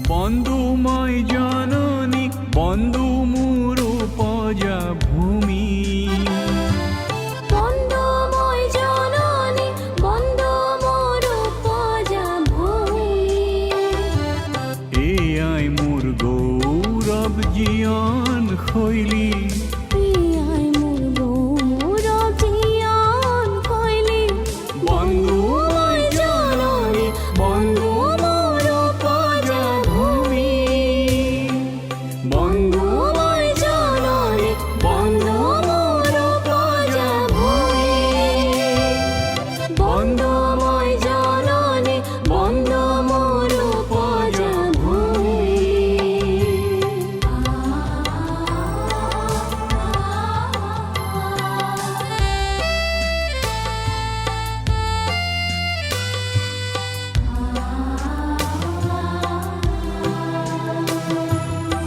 বন্ধুময় জননী বন্ধু মোর উপজা ভূমি। বন্ধুময় জননী বন্ধু মোর উপজা ভূমি। এয়াই মোর গৌরব জীয়ন শৈলী। বন্ধুময় জননী বন্ধু মোর উপজা ভূমি। বন্ধুময় জননী বন্ধু মোর উপজা ভূমি। বন্ধুময় জননী বন্ধু মোর উপজা ভূমি।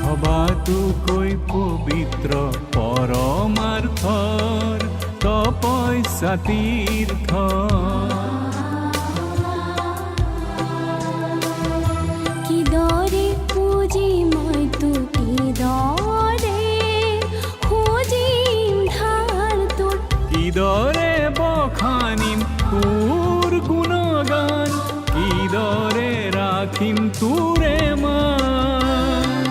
হবাতোকৈ পবিত্ৰ পৰমাৰ্থৰ তপস্যা তীৰ্থ। কিদৰে পুজি মই তোক কিদৰে খুজিম ধাৰ তোৰ। কিদৰে বখানিম তোৰ গুণগান কিদৰে ৰাখিম তোৰে মান।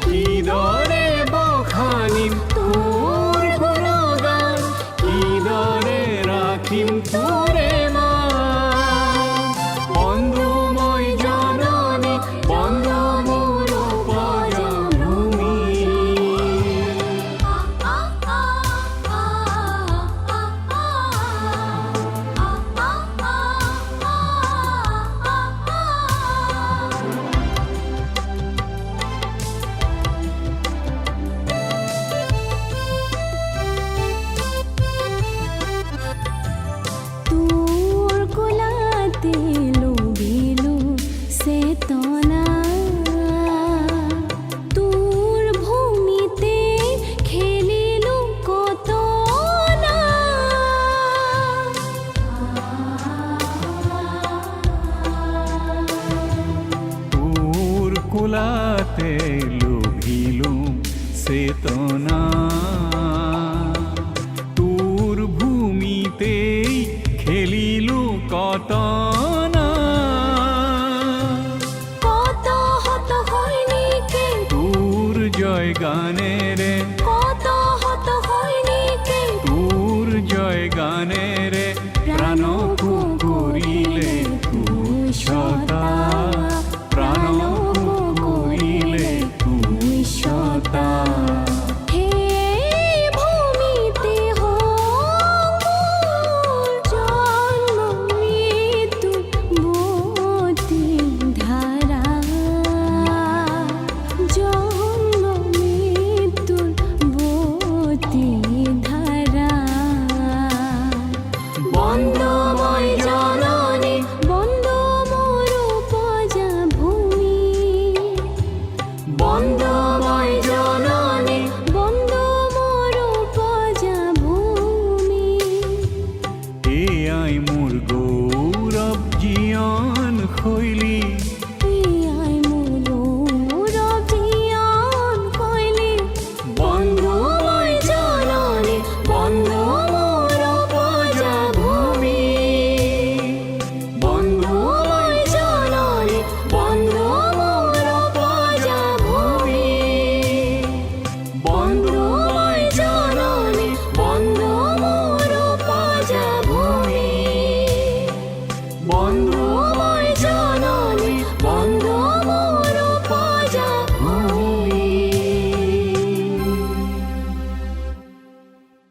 কিদৰে বখানিম তোৰ গুণগান কিদৰে ৰাখিম তোৰে মান। বন্ধুময় জননী বন্ধু মোৰ উপজা ভূমি। তোৰ কোলাতে লোভিলো চেতনা। তোৰ ভূমিতে খেলিলো কতনা। তোৰ কোলাতে লোভিলো চেতনা। তোৰ ভূমিতেই খেলিলো কতনা। কত হত হয় নেকি তোৰ জয় গানেৰে কত হত হয় নেকি তোৰ জয় গানেৰে প্ৰাণ কৰিলে তুচ্ছতা। প্ৰাণ কৰিলে তুচ্ছতা। হে ভূমিতে হোক মোর জন্ম মৃত্যু বতী ধারা। জন্ম মৃত্যুর বতী ধারা। বন্ধুময় জননী বন্ধু মোর উপজা ভূমি। বন্ধুময় জননী বন্ধু মোর উপজা ভূমি। এয়াই মোর গৌৰৱ জীয়ন শৈলী।